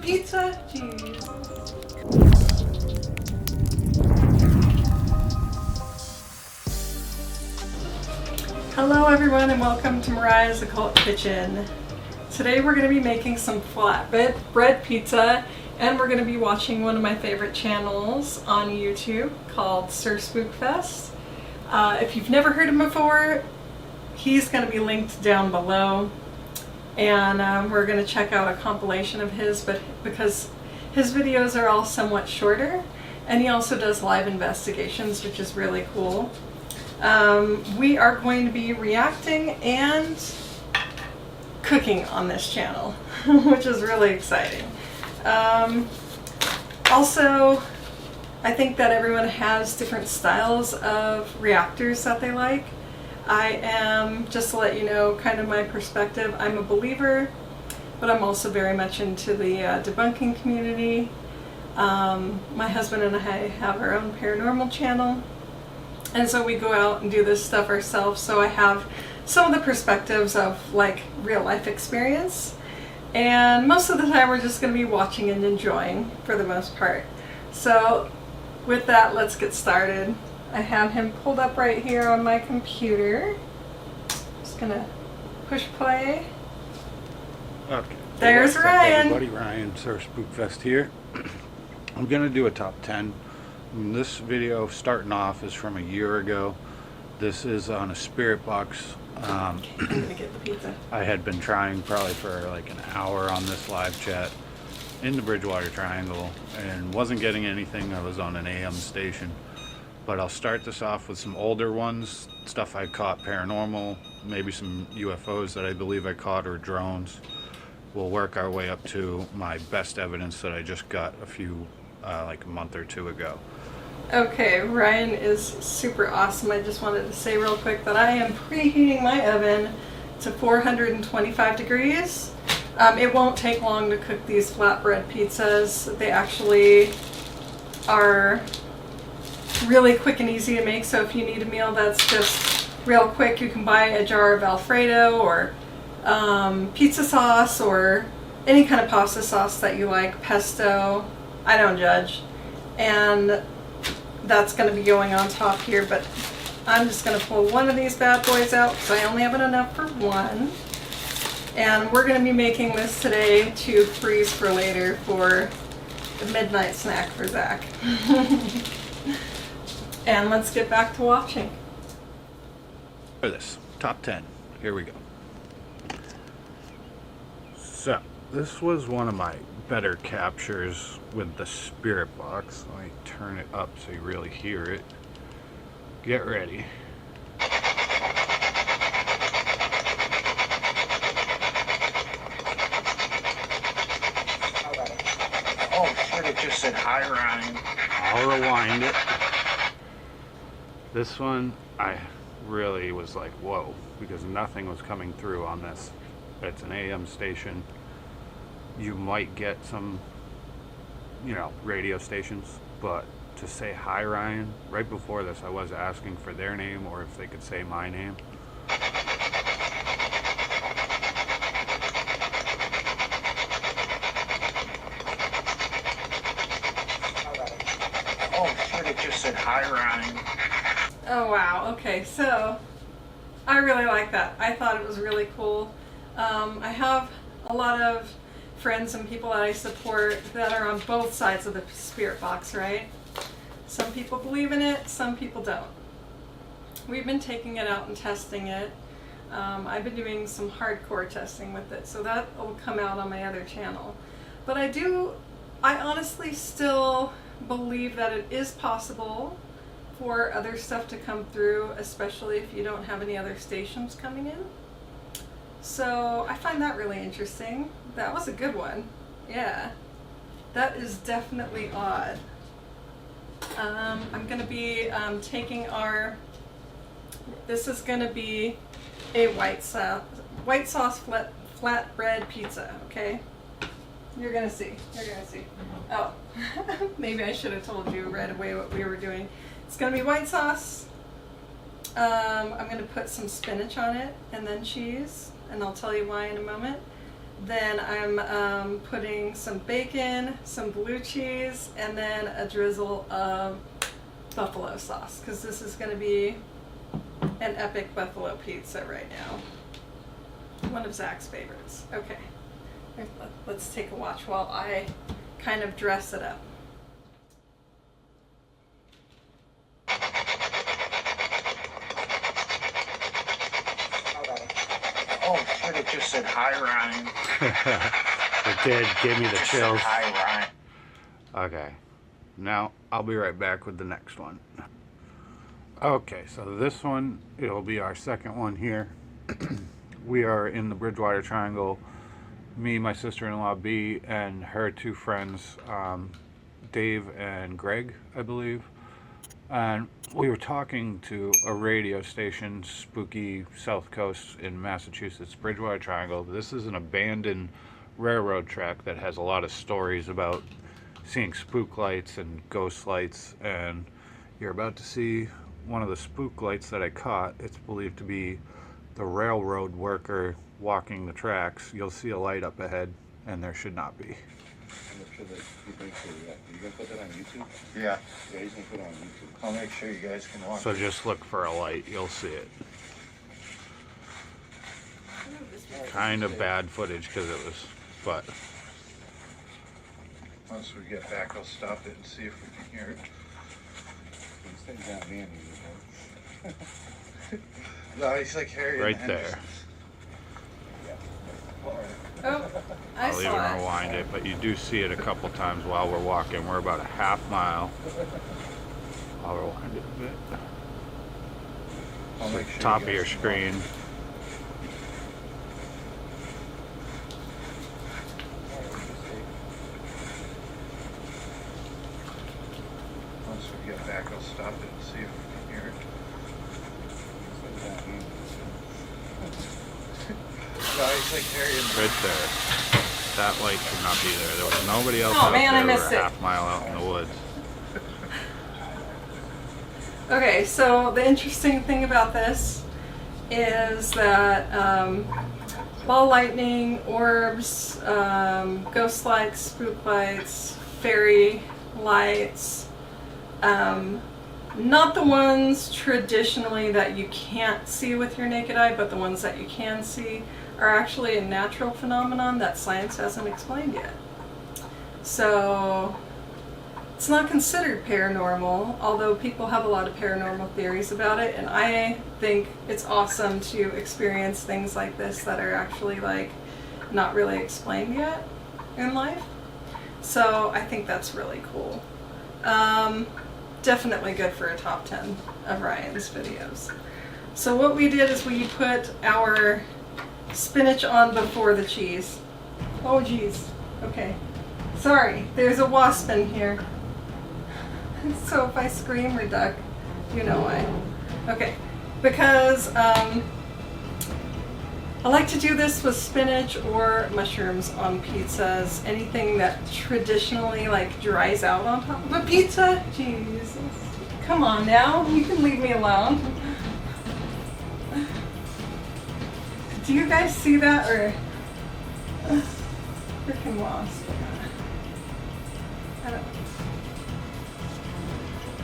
pizza cheese. Hello everyone and welcome to Mariah's Occult Kitchen. Today we're going to be making some flatbread pizza and we're going to be watching one of my favorite channels on YouTube called SrSpookfest. If you've never heard him before, he's going to be linked down below, and we're going to check out a compilation of his, but because his videos are all somewhat shorter, and he also does live investigations, which is really cool. We are going to be reacting and cooking on this channel, which is really exciting. Also, I think that everyone has different styles of reactors that they like. I am, just to let you know, kind of my perspective, I'm a believer, but I'm also very much into the debunking community. My husband and I have our own paranormal channel, and so we go out and do this stuff ourselves, so I have some of the perspectives of like real life experience, and most of the time we're just going to be watching and enjoying for the most part. So with that, let's get started. I have him pulled up right here on my computer. Just gonna push play. Okay. There's Ryan. Everybody, Ryan, SrSpookfest here. I'm gonna do a top 10. This video starting off is from a year ago. This is on a spirit box. I'm gonna get the pizza. I had been trying probably for like an hour on this live chat in the Bridgewater Triangle and wasn't getting anything. I was on an AM station. But I'll start this off with some older ones, stuff I caught paranormal, maybe some UFOs that I believe I caught, or drones. We'll work our way up to my best evidence that I just got a few, like a month or two ago. Okay, Ryan is super awesome. I just wanted to say real quick that I am preheating my oven to 425 degrees. It won't take long to cook these flatbread pizzas. They actually are really quick and easy to make, so if you need a meal that's just real quick, you can buy a jar of alfredo or pizza sauce or any kind of pasta sauce that you like, pesto, I don't judge, and that's going to be going on top here. But I'm just going to pull one of these bad boys out because I only have enough for one, and we're going to be making this today to freeze for later for the midnight snack for Zach. And let's get back to watching. For this, top 10, here we go. So, this was one of my better captures with the spirit box. Let me turn it up so you really hear it. Get ready. Oh shit, it just said hi Ryan. I'll rewind it. This one, I really was like, whoa, because nothing was coming through on this. It's an AM station. You might get some, radio stations, but to say hi Ryan, right before this I was asking for their name or if they could say my name. Oh shit, it just said hi Ryan. Oh wow, okay, so I really like that. I thought it was really cool. I have a lot of friends and people that I support that are on both sides of the spirit box, right? Some people believe in it, some people don't. We've been taking it out and testing it. I've been doing some hardcore testing with it, so that will come out on my other channel. But I honestly still believe that it is possible for other stuff to come through, especially if you don't have any other stations coming in. So I find that really interesting. That was a good one. Yeah, that is definitely odd. I'm going to be taking this is going to be a white sauce flatbread pizza, okay? You're going to see. Oh, maybe I should have told you right away what we were doing. It's going to be white sauce. I'm going to put some spinach on it and then cheese, and I'll tell you why in a moment. Then I'm putting some bacon, some blue cheese, and then a drizzle of buffalo sauce, because this is going to be an epic buffalo pizza right now. One of Zach's favorites. Okay, let's take a watch while I kind of dress it up. Oh shit, it just said hi Ryan. It did, gave me the It just chills. said hi Ryan. Okay, now I'll be right back with the next one. Okay, so this one, it'll be our second one here. We are in the Bridgewater Triangle. Me, my sister-in-law B, and her two friends, Dave and Greg, I believe. And we were talking to a radio station, spooky South Coast in Massachusetts, Bridgewater Triangle. This is an abandoned railroad track that has a lot of stories about seeing spook lights and ghost lights. And you're about to see one of the spook lights that I caught. It's believed to be the railroad worker walking the tracks. You'll see a light up ahead, and there should not be. You gonna put that on YouTube? Yeah, Yeah, he's gonna put it on YouTube. I'll make sure you guys can watch. So just look for a light, you'll see it. Kind of bad footage because it was, but Once we get back, I'll stop it and see if we can hear it. These things aren't man No, he's like Harry. right and the there. Oh, I I'll even saw it. rewind it, but you do see it a couple times while we're walking. We're about a half mile. I'll rewind it a bit. I'll make sure Top you of your guys can screen. watch. Once we get back, I'll stop it and see if we can hear it. No, he's like Harry and the Right there. That light should not be there. There was nobody else Oh, out man, I there. We missed were a it. half mile out in the woods. Okay, so the interesting thing about this is that ball lightning, orbs, ghost lights, spook lights, fairy lights, not the ones traditionally that you can't see with your naked eye, but the ones that you can see are actually a natural phenomenon that science hasn't explained yet. So it's not considered paranormal, although people have a lot of paranormal theories about it, and I think it's awesome to experience things like this that are actually like not really explained yet in life. So I think that's really cool. Definitely good for a top 10 of Ryan's videos. So what we did is we put our spinach on before the cheese. Oh geez, okay. Sorry, there's a wasp in here. So if I scream or duck, you know why. Okay, because I like to do this with spinach or mushrooms on pizzas. Anything that traditionally like dries out on top of a pizza. Jesus, come on now, you can leave me alone. Do you guys see that or freaking wasp? I don't know.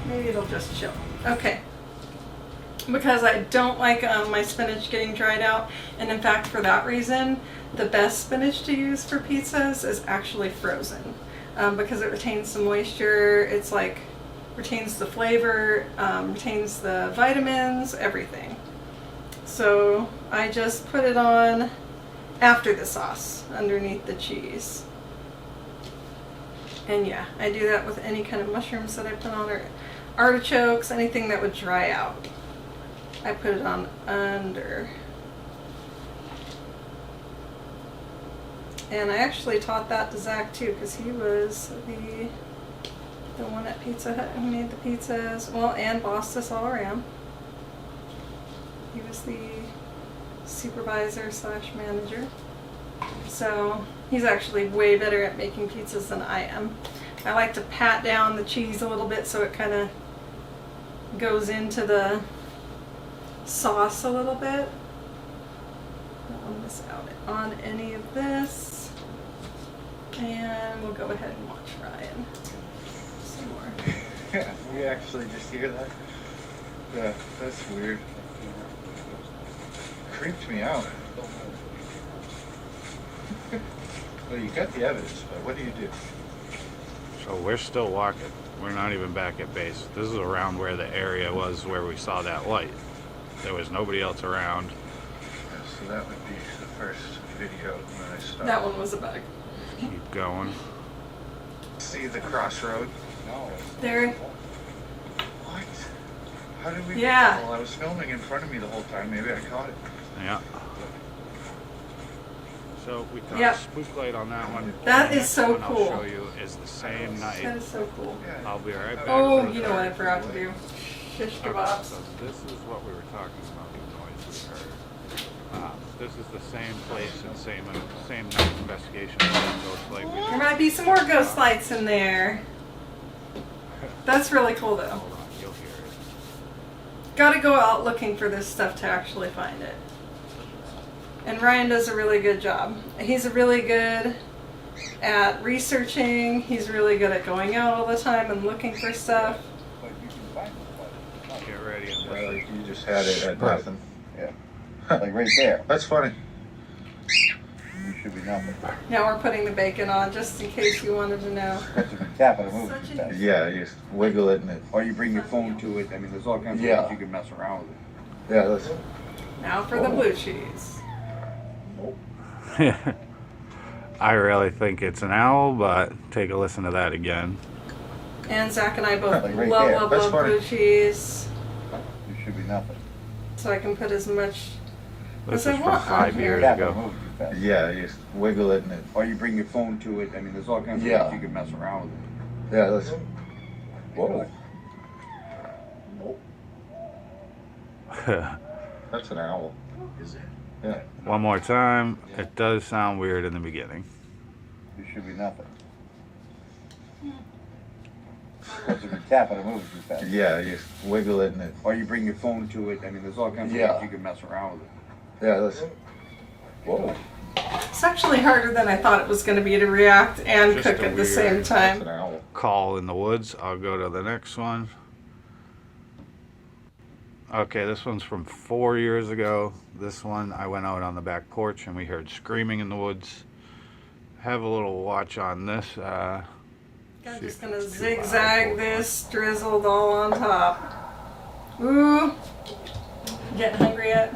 Maybe it'll just chill. Okay. Because I don't like my spinach getting dried out, and in fact for that reason the best spinach to use for pizzas is actually frozen, because it retains the moisture, it's like retains the flavor, retains the vitamins, everything. So I just put it on after the sauce underneath the cheese. And yeah, I do that with any kind of mushrooms that I put on, or artichokes, anything that would dry out. I put it on under. And I actually taught that to Zach too, because he was the one at Pizza Hut who made the pizzas, well, and bossed us all around. He was the supervisor / manager. So he's actually way better at making pizzas than I am. I like to pat down the cheese a little bit so it kind of goes into the sauce a little bit. miss out on any of this. And we'll go ahead and watch Ryan some more. Yeah, we actually just hear that. Yeah, that's weird. Creeped me out. Well, you got the evidence, but what do you do? So we're still walking. We're not even back at base. This is around where the area was where we saw that light. There was nobody else around. Yeah, so that would be the first video when I stopped. That one was a bug. Keep going. See the crossroad? No. There. What? How did we? Yeah. Well, I was filming in front of me the whole time. Maybe I caught it. Yeah. So we caught Yep. a spook light on that one. That The is next so one cool. I'll show you is the same That night. is so cool. Yeah. I'll be right back. Oh, for the you know what I third. forgot to do? Shish Okay, kebabs. so this is what we were talking about, the noise we heard. This is the same place and same night investigation. Ghost light we There did. might be some more ghost lights in there. That's really cool though. Hold on, you'll hear it. Gotta go out looking for this stuff to actually find it. And Ryan does a really good job. He's really good at researching. He's really good at going out all the time and looking for stuff. But you can find it. Get ready. And Well, you just had it at nothing. Yeah. Like right there. That's funny. You should be nothing. Now we're putting the bacon on just in case you wanted to know. But you can tap it and move Such it. an- Yeah, you just wiggle it and it. Or you bring your phone to it. I mean, there's all kinds of Yeah. ways you can mess around with it. Yeah, that's. Now for the blue cheese. I really think it's an owl, but take a listen to that again. And Zach and I both Like right love, there. love, That's love funny. blue cheese. You should be nothing. So I can put as much This as I is from want on 5 here. years Tap it and ago. move it too fast. Yeah, you just wiggle it and it. Or you bring your phone to it. I mean, there's all kinds of Yeah. ways you can mess around with it. Yeah, that's. Whoa. That's an owl. Is it? Yeah. One more time. It does sound weird in the beginning. You should be nothing. But you can tap it and move it too fast. Yeah, you just wiggle it and it. Or you bring your phone to it. I mean, there's all kinds of Yeah. ways you can mess around with it. Yeah, that's. Whoa. It's actually harder than I thought it was going to be to react and Just cook a at the weird- same That's time. an owl. Call in the woods. I'll go to the next one. Okay, this one's from 4 years ago. This one, I went out on the back porch and we heard screaming in the woods. Have a little watch on this. I'm See just if going to it's too loud. zigzag this drizzled all on top. Ooh. Getting hungry yet?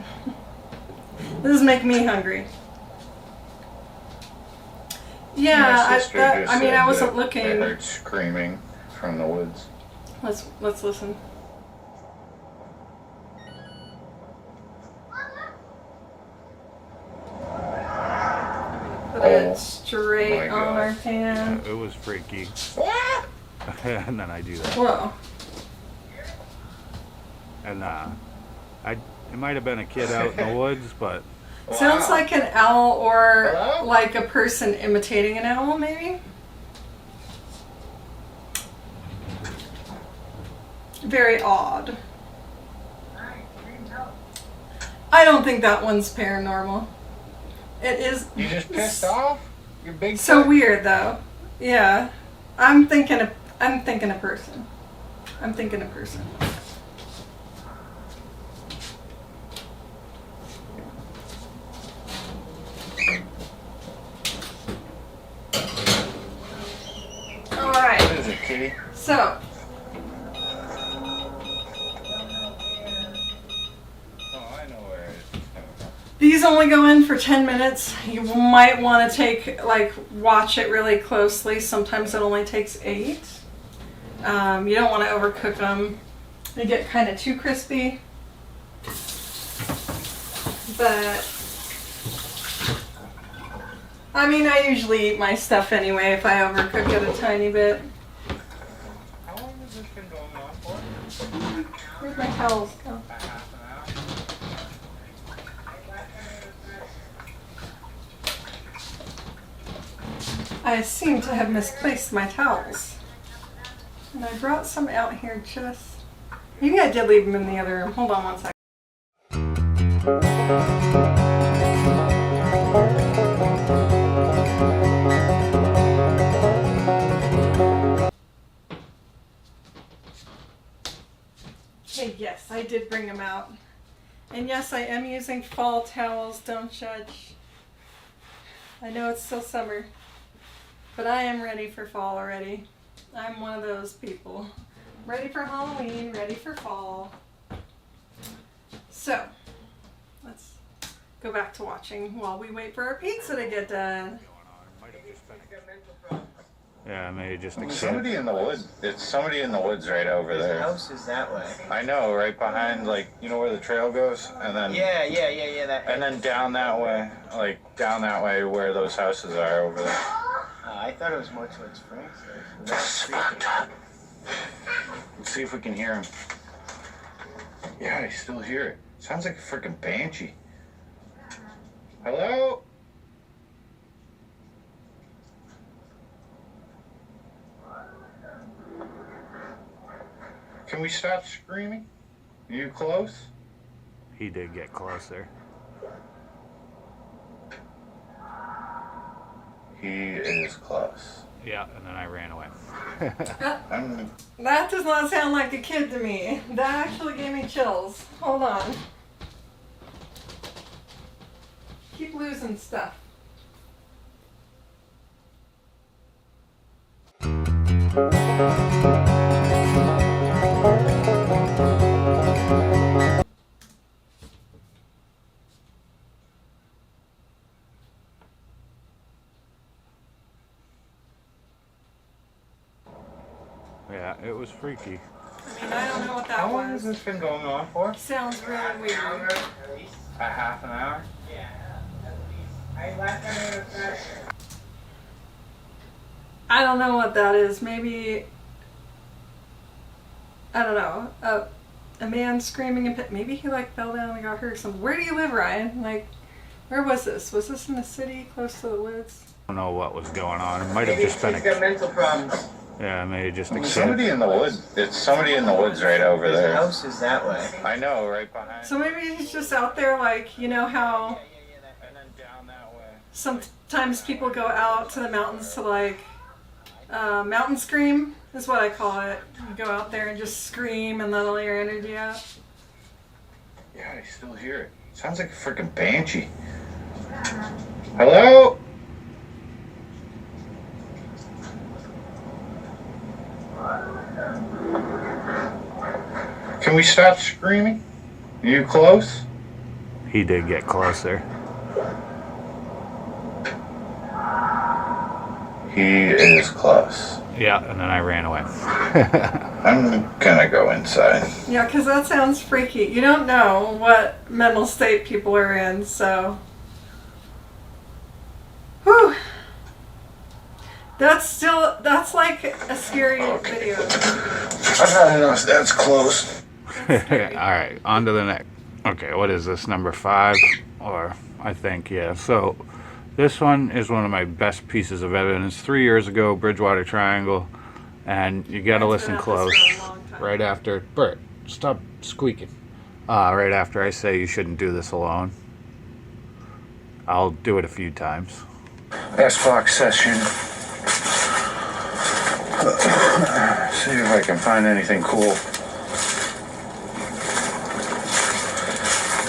This is making me hungry. Yeah, My I, sister that, just I mean, said I wasn't that I looking. heard screaming from the woods. Let's listen. Put it straight my on God. our pan. It was freaky. And then I do that. Whoa. And it might have been a kid out in the woods, but Sounds like an owl or Hello? like a person imitating an owl, maybe? Very odd. I don't think that one's paranormal. It is You just pissed off? You're big. so weird though. Yeah. I'm thinking a person. I'm thinking a person. All right. What is it, kitty? So, Oh, I know where it is. these only go in for 10 minutes. You might want to watch it really closely. Sometimes it only takes 8. You don't want to overcook them. They get kind of too crispy. But, I mean, I usually eat my stuff anyway if I overcook it a tiny bit. How long has this been going on for? Where'd my towels go? A half an hour? I seem to have misplaced my towels. And I brought some out here just... Maybe I did leave them in the other room. Hold on one second. did bring them out. And yes, I am using fall towels. Don't judge. I know it's still summer, but I am ready for fall already. I'm one of those people. Ready for Halloween, ready for fall. So, let's go back to watching while we wait for our pizza to get done. Yeah, maybe just accept. Somebody in the woods. It's somebody in the woods right over The there. house is that way. I know, right behind, like, you know where the trail goes, and then Yeah. and then down that way, like down that way where those houses are over there. I thought it was more towards Frank's. It's fucked up. Let's see if we can hear him. Yeah, I still hear it. Sounds like a freaking banshee. Hello? Can we stop screaming? Are you close? He did get closer. He is close. Yeah, and then I ran away. That does not sound like a kid to me. That actually gave me chills. Hold on. Keep losing stuff. Yeah, it was freaky. I mean, I don't know what that How long has was. this been going on for? Sounds really weird. A half an hour? I don't know what that is. Maybe, I don't know. A man screaming in pit. Maybe he like fell down and got hurt or something. Where do you live, Ryan? Like, where was this? Was this in the city, close to the woods? I don't know what was going on. It might have Maybe just been he's got mental problems. Yeah, maybe just accept. Somebody in the woods. It's somebody in the woods right over The there. house is that way. I know, right behind. So maybe he's just out there, like, you know how And then down that way. sometimes people go out to the mountains to like mountain scream is what I call it. You go out there and just scream and let all your energy out. Yeah, I still hear it. Sounds like a freaking banshee. Hello? Can we stop screaming? Are you close? He did get closer. He is close. Yeah, and then I ran away. I'm gonna go inside. Yeah, because that sounds freaky. You don't know what mental state people are in, so. Whew. That's like a scary video. I've had enough. That's close. Alright, on to the next. Okay, what is this, number 5? Or, I think, yeah. So, this one is one of my best pieces of evidence. 3 years ago, Bridgewater Triangle. And you gotta That's listen been out close. this for a long time. Right after, Bert, stop squeaking. Right after I say you shouldn't do this alone. I'll do it a few times. SPOK session. See if I can find anything cool.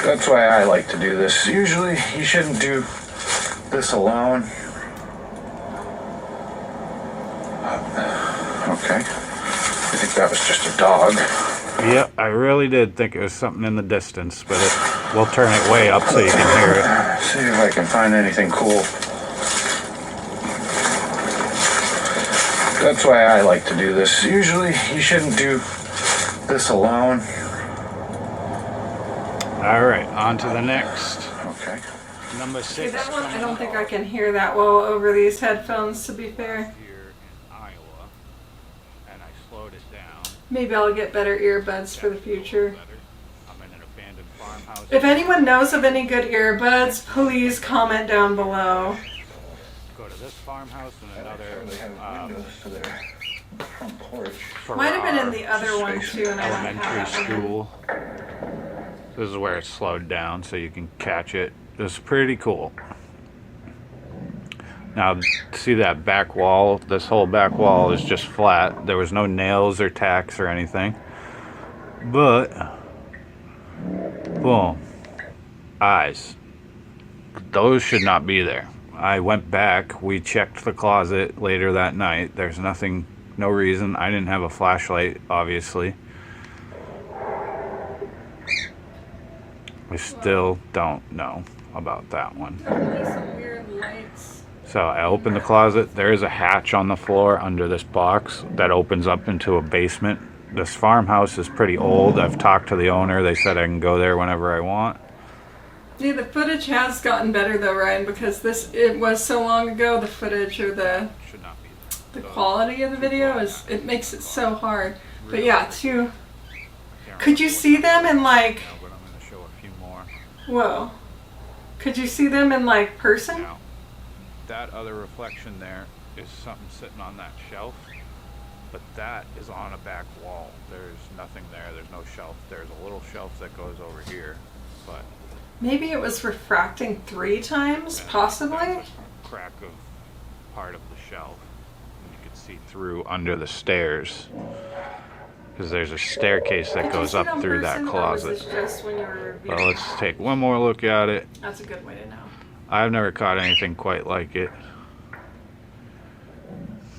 That's why I like to do this. Usually you shouldn't do this alone. Okay. I think that was just a dog. Yep, I really did think it was something in the distance, but we'll turn it way up so you can hear it. See if I can find anything cool. That's why I like to do this. Usually you shouldn't do this alone. Alright, on to the next. Okay. Number See, 6. that one, I don't think I can hear that well over these headphones, to be fair. Here in Iowa, and I slowed it down. Maybe I'll get better earbuds for the future. I'm in an abandoned farmhouse. If anyone knows of any good earbuds, please comment down below. Go to this farmhouse and another to their front porch. Might have been in the other one too, and I don't elementary have that one. school. This is where it's slowed down so you can catch it. It's pretty cool. Now, see that back wall? This whole back wall is just flat. There was no nails or tacks or anything. But Boom. Eyes. Those should not be there. I went back. We checked the closet later that night. There's nothing, no reason. I didn't have a flashlight, obviously. We still don't know about that one. Definitely some weird lights. So I opened the closet. There is a hatch on the floor under this box that opens up into a basement. This farmhouse is pretty old. I've talked to the owner. They said I can go there whenever I want. Yeah, the footage has gotten better though, Ryan, because it was so long ago. The footage or the Should not be there. quality of the video it makes it so hard. But yeah, could you see them in like? No, but I'm going to show a few more. Whoa, could you see them in like person? Now, that other reflection there is something sitting on that shelf, but that is on a back wall. There's nothing there. There's no shelf. There's a little shelf that goes over here, but Maybe it was refracting 3 times, possibly. that's a crack of part of the shelf. And you can see through under the stairs, because there's a staircase that Did you goes see it up on through that person, or was closet. this just when you were Well, reviewing? let's take one more look at it. That's a good way to know. I've never caught anything quite like it,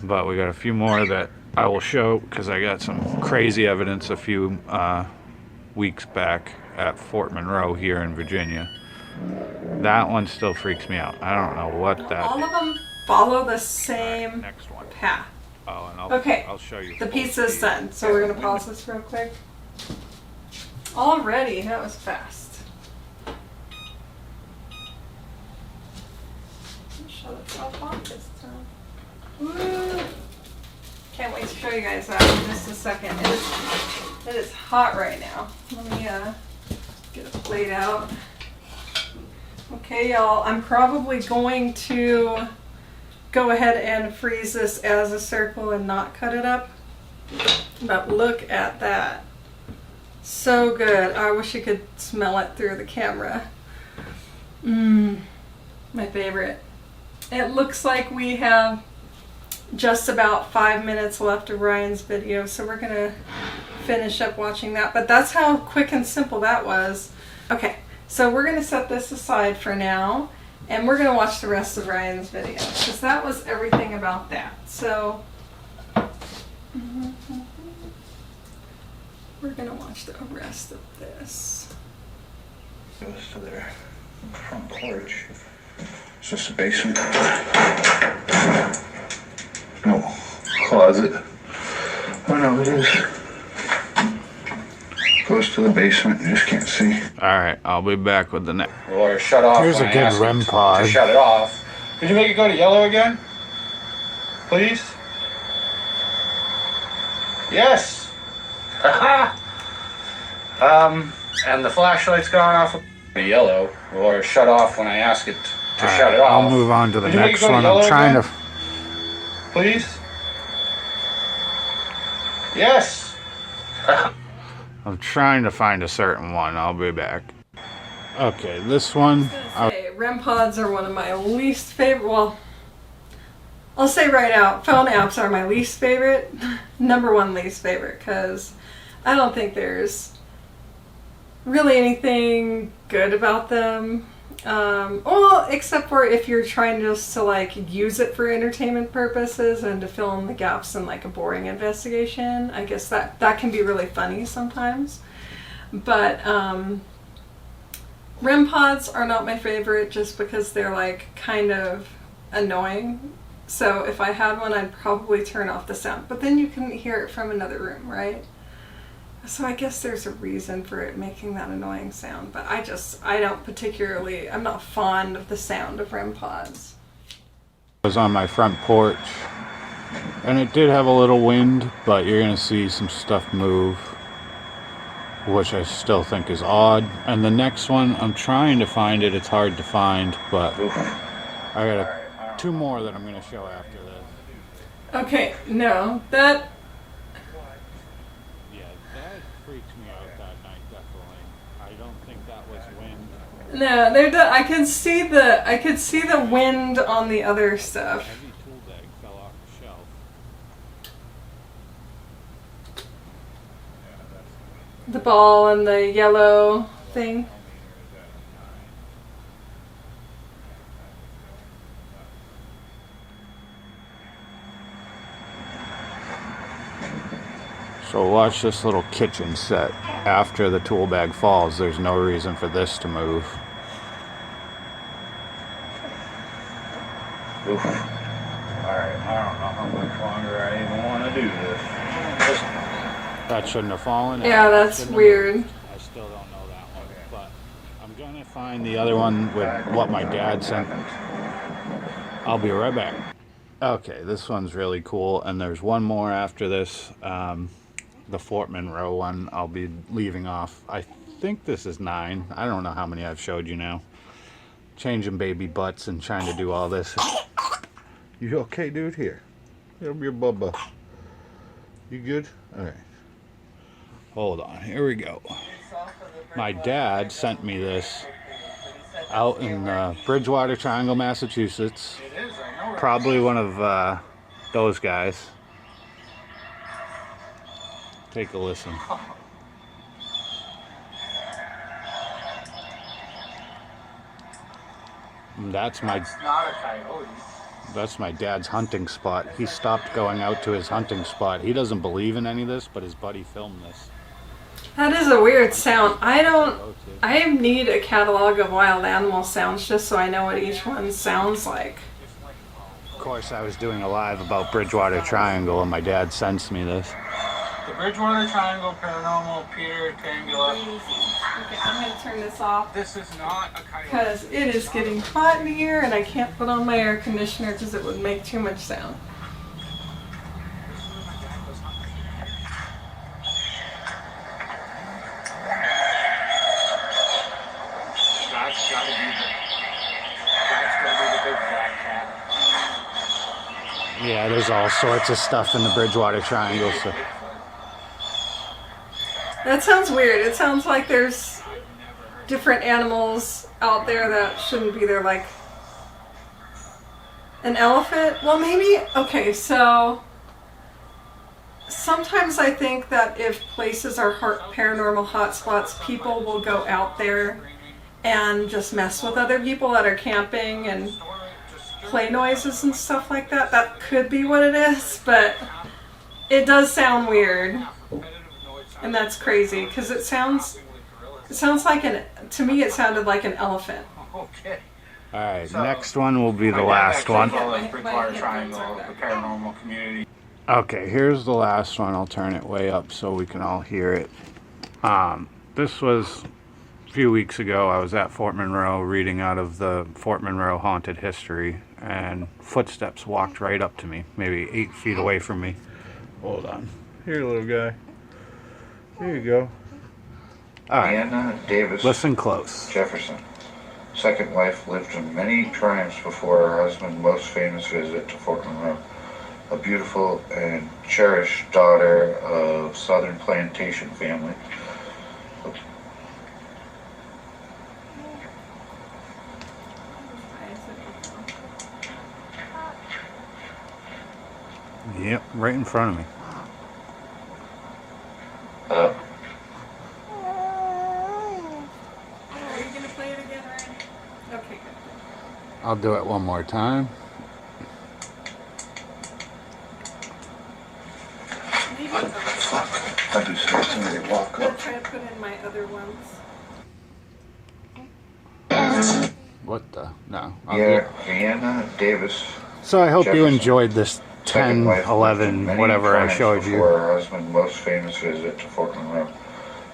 but we got a few more that I will show because I got some crazy evidence a few weeks back at Fort Monroe here in Virginia. That one still freaks me out. I don't know what that. All of them follow the same Next one. path. Oh, and Okay, I'll show you The full pizza's speed. done, so we're gonna pause this real quick. Already, that was fast. Shut itself off this time. Woo! Can't wait to show you guys that in just a second. It is hot right now. Let me get a plate out. Okay, y'all, I'm probably going to go ahead and freeze this as a circle and not cut it up. But look at that. So good. I wish you could smell it through the camera. My favorite. It looks like we have just about 5 minutes left of Ryan's video, so we're gonna finish up watching that. But that's how quick and simple that was. Okay, so we're gonna set this aside for now, and we're gonna watch the rest of Ryan's video, because that was everything about that. So we're gonna watch the rest of this. Goes to their front porch. It's just a basement. No, closet. Oh no, it is. Goes to the basement, you just can't see. Alright, I'll be back with the next. Or shut off. Here's a when I good ask REM it pod. To shut it off. Could you make it go to yellow again? Please? Yes! And the flashlight's gone off to yellow, or shut off when I ask it to shut it off. I'll move on to the Could you make next it go to one. yellow I'm trying again? to. Please? Yes! I'm trying to find a certain one. I'll be back. Okay, this one. Say, REM pods are one of my least favorite. Well, I'll say right out, phone apps are my least favorite. Number 1 least favorite, because I don't think there's really anything good about them. Well, except for if you're trying just to like use it for entertainment purposes and to fill in the gaps in like a boring investigation. I guess that can be really funny sometimes. But REM pods are not my favorite just because they're like kind of annoying. So if I had one, I'd probably turn off the sound. But then you can hear it from another room, right? So I guess there's a reason for it making that annoying sound. But I don't particularly, I'm not fond of the sound of REM pods. I was on my front porch, and it did have a little wind, but you're gonna see some stuff move, which I still think is odd. And the next one, I'm trying to find it. It's hard to find, but I got 2 more that I'm gonna show after this. Okay, no, that, Yeah, that freaks me out that night, definitely. I don't think that was wind. no, I could see the wind on the other stuff. Heavy tool bag fell off the shelf. The ball and the yellow thing. So watch this little kitchen set. After the tool bag falls, there's no reason for this to move. Oof. Alright, I don't know how much longer I even want to do this. That shouldn't have fallen. Yeah, that's weird. I still don't know that one, but I'm gonna find the other one with what my dad sent. I'll be right back. Okay, this one's really cool, and there's one more after this. The Fort Monroe one I'll be leaving off. I think this is 9. I don't know how many I've showed you now. Changing baby butts and trying to do all this. You okay, dude? Here. Here'll be your bubba. You good? Alright. Hold on. Here we go. My dad sent me this out in Bridgewater Triangle, Massachusetts. Probably one of those guys. Take a listen. That's my Not a coyote. That's my dad's hunting spot. He stopped going out to his hunting spot. He doesn't believe in any of this, but his buddy filmed this. That is a weird sound. I need a catalog of wild animal sounds just so I know what each one sounds like. Of course, I was doing a live about Bridgewater Triangle, and my dad sends me this. The Bridgewater Triangle Paranormal Peter Tangula. Okay, I'm going to turn this off This is not a coyote. because it is getting hot in here and I can't put on my air conditioner because it would make too much sound. That's gotta be the big black cat. Yeah, there's all sorts of stuff in the Bridgewater Triangle. So. That sounds weird. It sounds like there's different animals out there that shouldn't be there, like an elephant. Well, maybe, okay, so sometimes I think that if places are paranormal hotspots, people will go out there and just mess with other people that are camping and play noises and stuff like that. That could be what it is, but it does sound weird. And that's crazy because it sounds like to me it sounded like an elephant. Okay. Alright, next one will be the last one. Bridgewater Triangle, the paranormal community. Okay, here's the last one. I'll turn it way up so we can all hear it. This was a few weeks ago. I was at Fort Monroe reading out of the Fort Monroe Haunted History, and footsteps walked right up to me, maybe 8 feet away from me. Hold on. Here, little guy. Here you go. Alright, Anna Davis listen close. Jefferson. Second wife lived in many triumphs before her husband's most famous visit to Fort Monroe. A beautiful and cherished daughter of Southern plantation family. Yep, right in front of me. Are you going to play it again, Ryan? Okay, good. I'll do it one more time. Maybe I do see somebody walk I'll up. try to put in my other ones. What the? No. I'll do Yeah, it. Anna Davis. So I hope you Jefferson. enjoyed this 10, 11, whatever I showed you. Before her husband's most famous visit to Fort Monroe.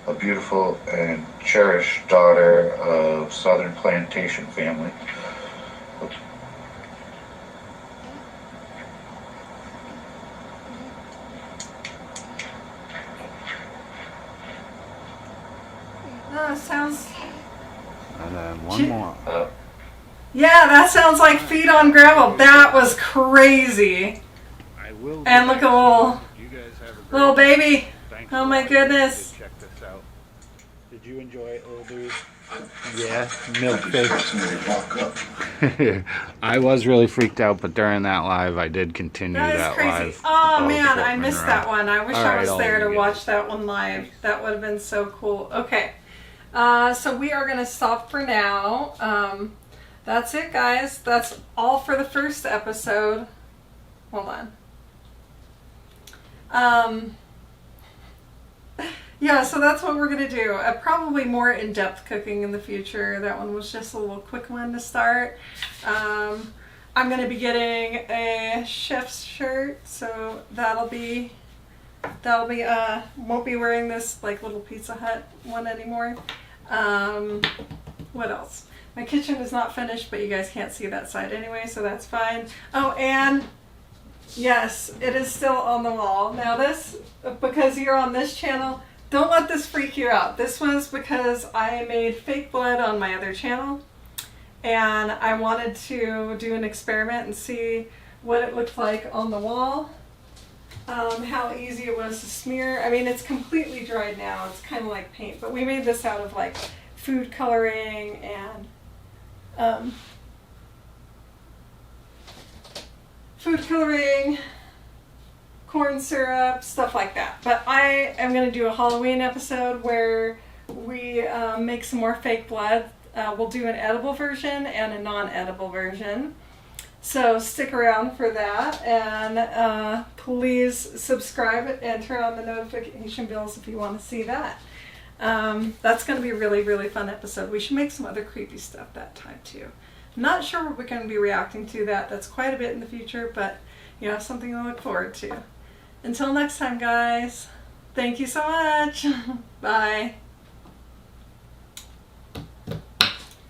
A beautiful and cherished daughter of Southern plantation family. Oh, it sounds... And then one more. Yeah, that sounds like feet on gravel. That was crazy. I will. And look at little, You guys have a great little baby. Thanks Oh for my watching. goodness. Check this out. Did you enjoy it, little dude? Yeah, milk face. Somebody walk up. I was really freaked out, but during that live, I did continue That that is crazy. live. Oh of man, Fort I missed Monroe. that one. I wish All I right, was I'll there to leave you watch guys. that one live. That would have been so cool. Okay. So we are going to stop for now. That's it, guys. That's all for the first episode. Hold on. Yeah, so that's what we're going to do. Probably more in-depth cooking in the future. That one was just a little quick one to start. I'm going to be getting a chef's shirt, so that'll be, won't be wearing this like little Pizza Hut one anymore. What else? My kitchen is not finished, but you guys can't see that side anyway, so that's fine. Oh, and yes, it is still on the wall. Now this, because you're on this channel, don't let this freak you out. This was because I made fake blood on my other channel, and I wanted to do an experiment and see what it looked like on the wall. How easy it was to smear. I mean, it's completely dried now. It's kind of like paint, but we made this out of like food coloring and corn syrup, stuff like that. But I am going to do a Halloween episode where we make some more fake blood. We'll do an edible version and a non-edible version. So stick around for that, and please subscribe and turn on the notification bells if you want to see that. That's going to be a really, really fun episode. We should make some other creepy stuff that time too. Not sure what we're going to be reacting to that. That's quite a bit in the future, but you know, something to look forward to. Until next time, guys. Thank you so much. Bye.